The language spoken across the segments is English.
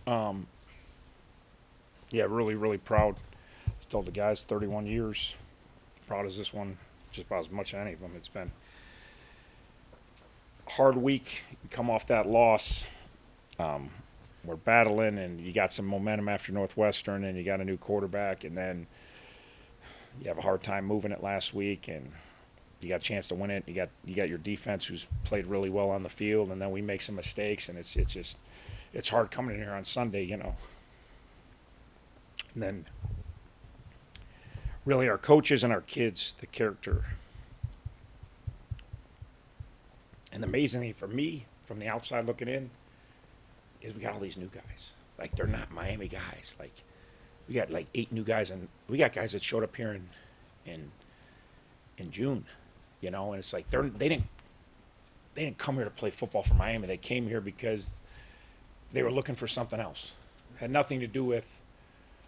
Um, yeah, really, really proud. I told the guys 31 years. Proud as this one, just about as much as any of them. It's been a hard week. You come off that loss. Um, we're battling, and you got some momentum after Northwestern, and you got a new quarterback, and then you have a hard time moving it last week, and you got a chance to win it. You got your defense who's played really well on the field, and then we make some mistakes, and it's hard coming in here on Sunday, And then really our coaches and our kids, the character. And the amazing thing for me, from the outside looking in, is we got all these new guys. Like, they're not Miami guys. Like, we got like 8 new guys, and we got guys that showed up here in June, and it's like they didn't come here to play football for Miami. They came here because they were looking for something else. Had nothing to do with,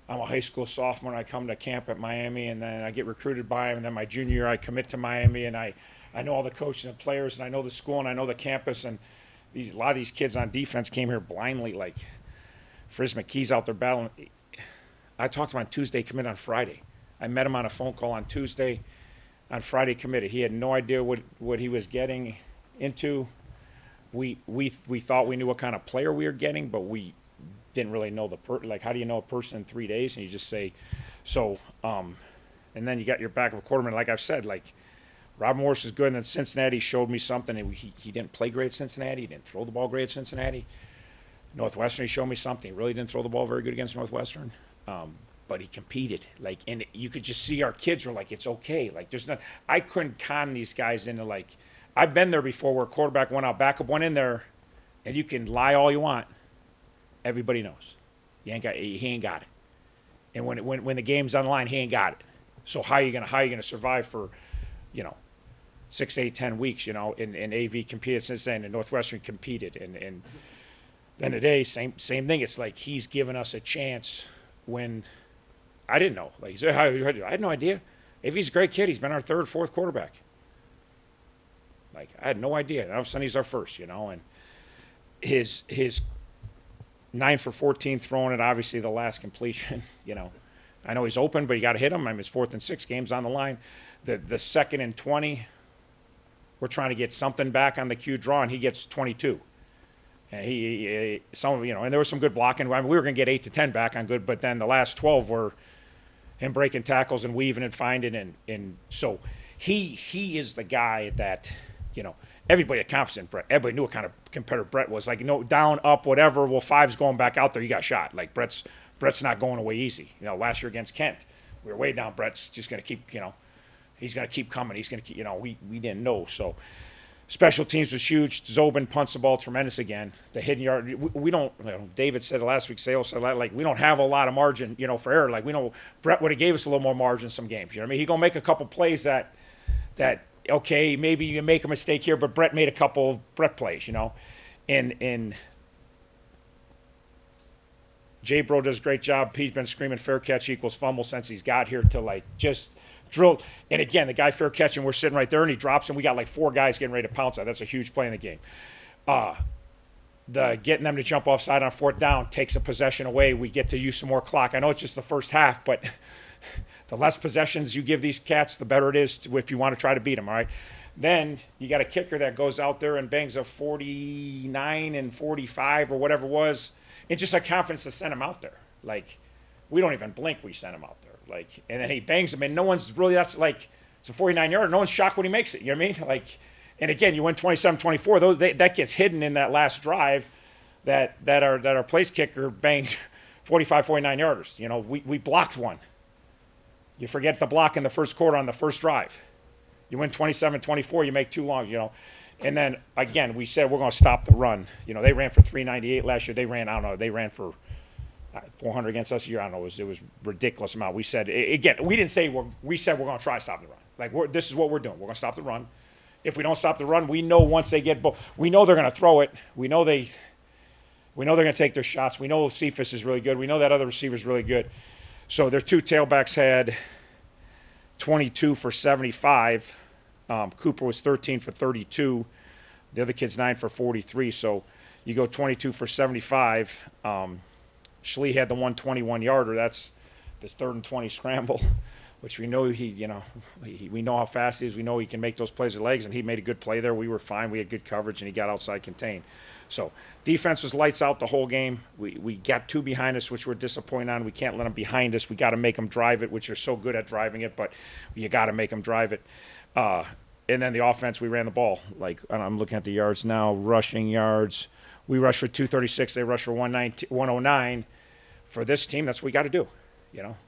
I'm a high school sophomore and I come to camp at Miami, and then I get recruited by him, and then my junior year I commit to Miami, and I know all the coaches and players, and I know the school, and I know the campus, and a lot of these kids on defense came here blindly. Like Frizz McKee's out there battling. I talked to him on Tuesday, commit on Friday. I met him on a phone call on Tuesday. On Friday, committed. He had no idea what he was getting into. We thought we knew what kind of player we were getting, but we didn't really know like, how do you know a person in 3 days? And you just say, so, and then you got your backup quarterback. Like I've said, like, Rob Morris is good, and then Cincinnati showed me something. And he didn't play great at Cincinnati. He didn't throw the ball great at Cincinnati. Northwestern, he showed me something. He really didn't throw the ball very good against Northwestern. But he competed, like, and you could just see our kids were like, it's okay. Like, there's not, I couldn't con these guys into, like, I've been there before where quarterback went out, backup went in there, and you can lie all you want. Everybody knows. He ain't got it. And when the game's on the line, he ain't got it. So how are you gonna survive for, 6, 8, 10 weeks, and AV competed since then, and Northwestern competed, and then today, same thing. It's like he's given us a chance when I didn't know. Like, I had no idea. AV's a great kid. He's been our 3rd, 4th quarterback. Like, I had no idea. Now all of a sudden he's our first, and his 9 for 14 throwing it, obviously the last completion, I know he's open, but you got to hit him. I mean, it's 4th and 6, games on the line. The 2nd and 20, we're trying to get something back on the Q draw, and he gets 22. And and there was some good blocking. I mean, we were going to get 8 to 10 back on good, but then the last 12 were him breaking tackles and weaving and finding, and so he is the guy that, everybody had confidence in Brett. Everybody knew what kind of competitor Brett was. Like, down, up, whatever. Well, 5's going back out there. You got shot. Like, Brett's not going away easy. Last year against Kent, we were way down. Brett's just going to keep, he's going to keep coming. He's going to keep, we didn't know. So special teams was huge. Zobin punts the ball tremendous again. The hidden yard, we don't, David said last week, Sale said, like, we don't have a lot of margin, for error. Like, we know Brett would have gave us a little more margin some games. I mean? He's going to make a couple plays that, okay, maybe you make a mistake here, but Brett made a couple of Brett plays, And Jay Bro does a great job. He's been screaming fair catch equals fumble since he's got here to, like, just drill. And again, the guy fair catching, we're sitting right there, and he drops, and we got like 4 guys getting ready to pounce on. That's a huge play in the game. The getting them to jump offside on 4th down takes a possession away. We get to use some more clock. I know it's just the first half, but the less possessions you give these cats, the better it is if you want to try to beat them, all right? Then you got a kicker that goes out there and bangs a 49 and 45 or whatever it was. It's just a confidence to send him out there. Like, we don't even blink, we send him out there. Like, and then he bangs him, and no one's really, that's like, it's a 49-yarder. No one's shocked when he makes it. You know what I mean? Like, and again, you win 27-24. That gets hidden in that last drive that our place kicker banged 45, 49-yarders. We blocked one. You forget the block in the first quarter on the first drive. You win 27-24, you make 2 long, And then, again, we said we're going to stop the run. They ran for 398 last year. They ran for 400 against us a year. I don't know. It was ridiculous amount. We said, again, we didn't say, we said we're going to try to stop the run. Like, this is what we're doing. We're going to stop the run. If we don't stop the run, we know once they get, we know they're going to throw it. We know they're going to take their shots. We know Cephas is really good. We know that other receiver is really good. So their 2 tailbacks had 22 for 75. Cooper was 13 for 32. The other kid's 9 for 43. So you go 22 for 75. Schlee had the 121-yarder. That's this 3rd and 20 scramble, which we know we know how fast he is. We know he can make those plays with legs, and he made a good play there. We were fine. We had good coverage, and he got outside contained. So defense was lights out the whole game. We got 2 behind us, which we're disappointed on. We can't let them behind us. We got to make them drive it, which are so good at driving it, but you got to make them drive it. And then the offense, we ran the ball. Like, I'm looking at the yards now, rushing yards. We rushed for 236. They rushed for 109. For this team, that's what we got to do.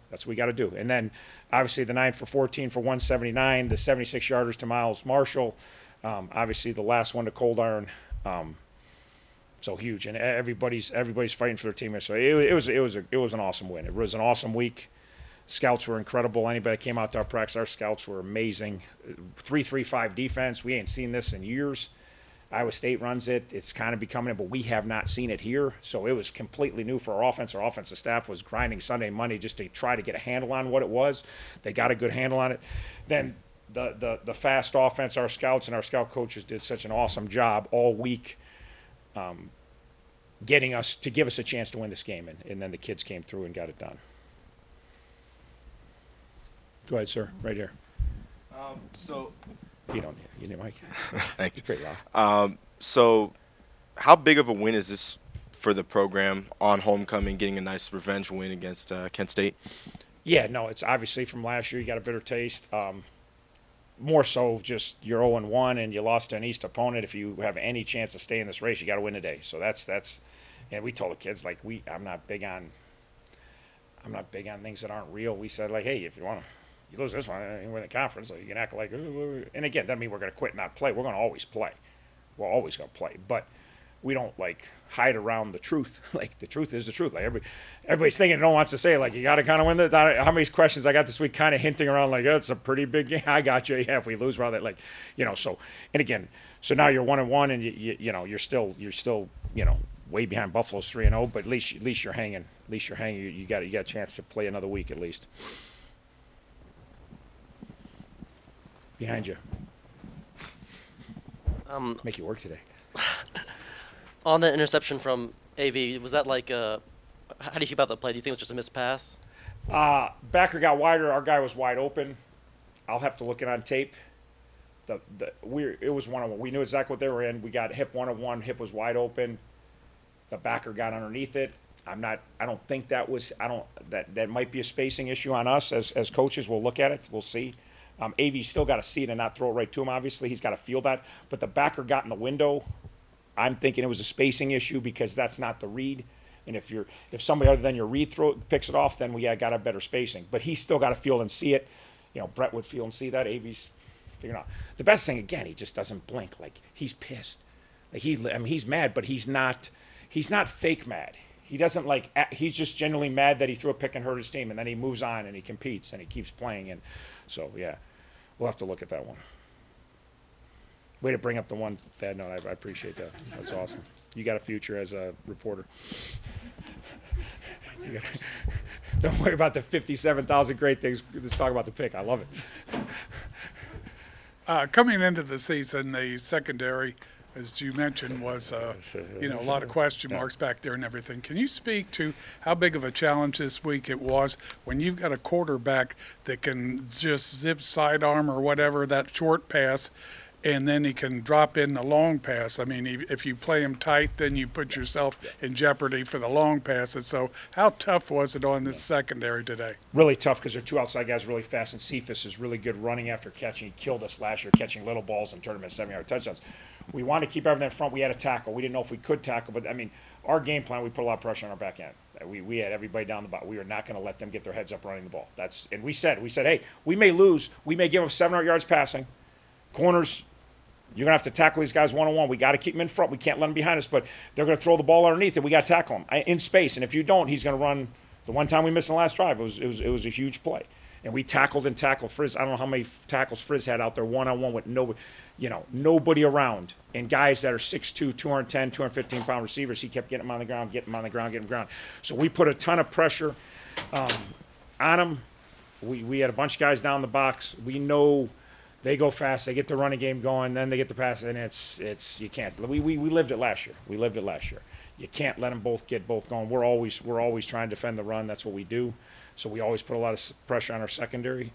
That's what we got to do. And then, obviously, the 9 for 14 for 179, the 76-yarders to Miles Marshall. Obviously, the last one to Cold Iron. So huge, and everybody's fighting for their team. So it was an awesome win. It was an awesome week. Scouts were incredible. Anybody that came out to our practice, our scouts were amazing. 3-3-5 defense. We ain't seen this in years. Iowa State runs it. It's kind of becoming it, but we have not seen it here. So it was completely new for our offense. Our offensive staff was grinding Sunday, Monday just to try to get a handle on what it was. They got a good handle on it. Then the fast offense, our scouts and our scout coaches did such an awesome job all week getting us to give us a chance to win this game. And then the kids came through and got it done. Go ahead, sir. Right here. You need a mic. Thank you. Pretty loud. So how big of a win is this for the program on homecoming, getting a nice revenge win against Kent State? Yeah, no, it's obviously from last year. You got a bitter taste. More so just you're 0-1 and you lost to an East opponent. If you have any chance to stay in this race, you got to win today. So that's and we told the kids, like, I'm not big on things that aren't real. We said, like, hey, if you lose this one, you win the conference, so you can act like, and again, doesn't mean we're going to quit and not play. We're going to always play. We're always going to play. But we don't, like, hide around the truth. Like, the truth is the truth. Like, everybody's thinking, no one wants to say, like, you got to kind of win this. How many questions I got this week kind of hinting around, like, oh, it's a pretty big game. I got you. Yeah, if we lose, rather, like, so, and again, so now you're 1-1 and you're still, way behind Buffalo's 3-0, but at least you're hanging. At least you're hanging. You got a chance to play another week at least. Behind you. Make you work today. On the interception from AV, was that like how do you feel about that play? Do you think it was just a missed pass? Backer got wider. Our guy was wide open. I'll have to look it on tape. It was 1-on-1. We knew exactly what they were in. We got hip 1-on-1. Hip was wide open. The backer got underneath it. I don't think that was. That might be a spacing issue on us as coaches. We'll look at it. We'll see. AV still got to see it and not throw it right to him. Obviously, he's got to feel that. But the backer got in the window. I'm thinking it was a spacing issue because that's not the read. And if somebody other than your read picks it off, then we got a better spacing. But he's still got to feel and see it. Brett would feel and see that. AV's figuring out. The best thing, again, he just doesn't blink. Like, he's pissed. Like, he's mad, but he's not fake mad. He doesn't he's just genuinely mad that he threw a pick and hurt his team, and then he moves on and he competes and he keeps playing. And so, yeah, we'll have to look at that one. Way to bring up the one bad note. I appreciate that. That's awesome. You got a future as a reporter. Don't worry about the 57,000 great things. Let's talk about the pick. I love it. Coming into the season, the secondary, as you mentioned, was a lot of question marks back there and everything. Can you speak to how big of a challenge this week it was when you've got a quarterback that can just zip sidearm or whatever, that short pass, and then he can drop in the long pass? I mean, if you play him tight, then you put yourself in jeopardy for the long passes. So how tough was it on this secondary today? Really tough because their two outside guys really fast, and Cephas is really good running after catching. He killed us last year catching little balls and turned them into 7-yard touchdowns. We wanted to keep everything in front. We had a tackle. We didn't know if we could tackle, but, I mean, our game plan, we put a lot of pressure on our back end. We had everybody down the bottom. We were not going to let them get their heads up running the ball. And we said, hey, we may lose. We may give them 700 yards passing. Corners, you're going to have to tackle these guys one-on-one. We got to keep them in front. We can't let them behind us, but they're going to throw the ball underneath, and we got to tackle them in space. And if you don't, he's going to run. The one time we missed in the last drive, it was a huge play. And we tackled Frizz. I don't know how many tackles Frizz had out there one-on-one with nobody around. And guys that are 6'2", 210, 215-pound receivers, he kept getting them on the ground, getting them ground. So we put a ton of pressure on him. We had a bunch of guys down the box. We know they go fast. They get the running game going. Then they get the pass, and it's you can't. We lived it last year. you can't let them both get both going. We're always trying to defend the run. That's what we do. So we always put a lot of pressure on our secondary.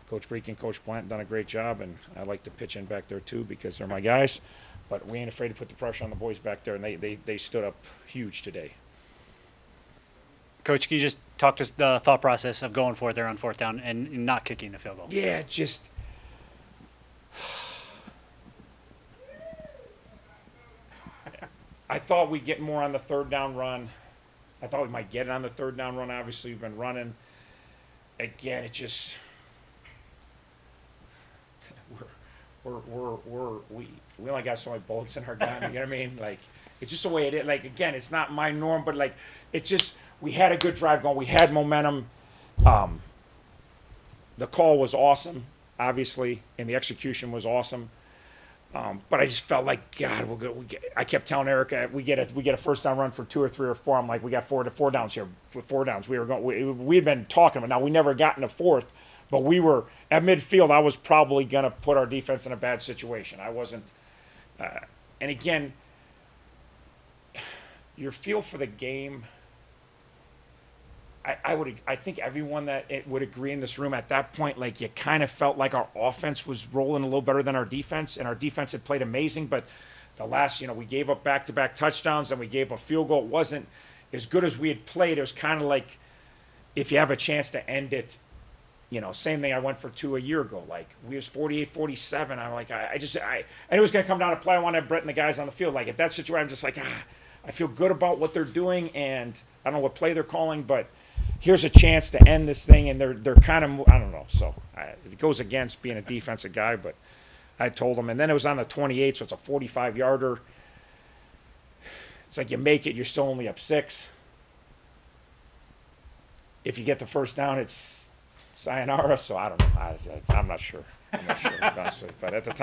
Coach Breek and Coach Plant done a great job, and I like to pitch in back there too because they're my guys. But we ain't afraid to put the pressure on the boys back there, and they stood up huge today. Coach, can you just talk to us the thought process of going for it there on fourth down and not kicking the field goal? Yeah, just I thought we'd get more on the third down run. I thought we might get it on the third down run. Obviously, we've been running. Again, it just we only got so many bullets in our gun. You know what I mean? Like, it's just the way it is. Like, again, it's not my norm, but like, it's just we had a good drive going. We had momentum. The call was awesome, obviously, and the execution was awesome. But I just felt like, God, we're good. I kept telling Erica, we get a first down run for 2 or 3 or 4. I'm like, we got four downs here. With 4 downs, we had been talking, but now we never got in a fourth. But we were at midfield. I was probably gonna put our defense in a bad situation. I wasn't. And again, your feel for the game. I think everyone that it would agree in this room at that point, like you kind of felt like our offense was rolling a little better than our defense, and our defense had played amazing. But the last, we gave up back-to-back touchdowns and we gave a field goal. It wasn't as good as we had played. It was kind of like if you have a chance to end it, same thing I went for 2 a year ago. Like we was 48-47. I'm like, and it was going to come down to play. I want to have Brett and the guys on the field. Like at that situation, I'm just like, I feel good about what they're doing, and I don't know what play they're calling, but here's a chance to end this thing, and they're kind of, I don't know. So it goes against being a defensive guy, but I told them. And then it was on the 28, so it's a 45-yarder. It's like you make it, you're still only up 6. If you get the first down, it's sayonara. So I don't know. I'm not sure. Honestly. But at the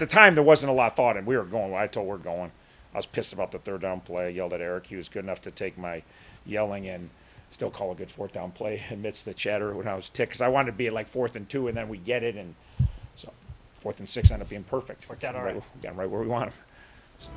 time, there wasn't a lot of thought, and we were going. I told we're going. I was pissed about the third down play. I yelled at Eric. He was good enough to take my yelling and still call a good fourth down play amidst the chatter when I was ticked, because I wanted to be at like 4th and 2, and then we get it, and so 4th and 6 ended up being perfect. Worked out all right. Got right where we want them. So.